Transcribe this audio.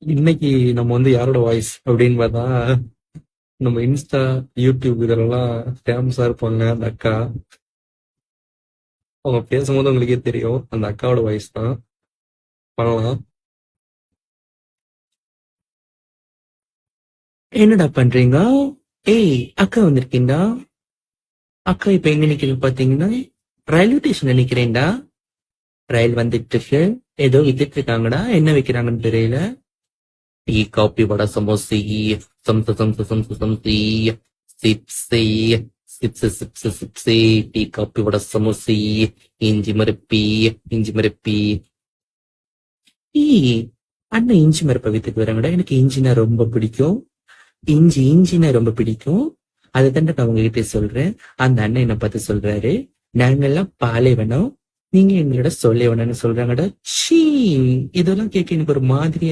இன்னைக்கு நம்ம யாரோட வாய்ஸ் அப்படின்னு பார்த்தா, நம்ம இன்ஸ்டா, யூடியூப் இதெல்லாம் ஃபேமஸா இருப்பாங்க அந்த அக்கா. அவங்க பேசும்போது உங்களுக்கே தெரியும் அந்த அக்காவோட வாய்ஸ் தான். பண்ணலாம். என்னடா பண்றீங்க? ஏய், அக்கா வந்திருக்கீண்டா? அக்கா இப்ப எங்க நிக்கிறேன்னு பாத்தீங்கன்னா ரயில்வே ஸ்டேஷன்ல நிக்கிறேன்டா. ரயில் வந்துட்டு இருக்கு. ஏதோ வித்துட்டு இருக்காங்கடா. என்ன வைக்கிறாங்கன்னு தெரியல. டீ, காபி, வடை, சமோசி, சம்ச சம்ச சம்ச சம்சி, சிப்ஸி, சிப்ஸ் சிப்ஸ் சிப்ஸி, டீ, காபி, வடை, சமோசி, இஞ்சி மரப்பி, இஞ்சி மரப்பி. ஏய், அண்ணன் இஞ்சி மரப்ப வித்துட்டு வராங்கடா. எனக்கு இஞ்சினா ரொம்ப பிடிக்கும். இஞ்சினா ரொம்ப பிடிக்கும். அதை தாண்டா நான் உங்ககிட்ட சொல்றேன். அந்த அண்ணன் என்ன பார்த்து சொல்றாரு, நாங்கெல்லாம் பாலைவனம், நீங்க எங்களோட சொல்லைவனம்னு சொல்றாங்கடா. சீ, இதெல்லாம் கேட்க எனக்கு ஒரு மாதிரியா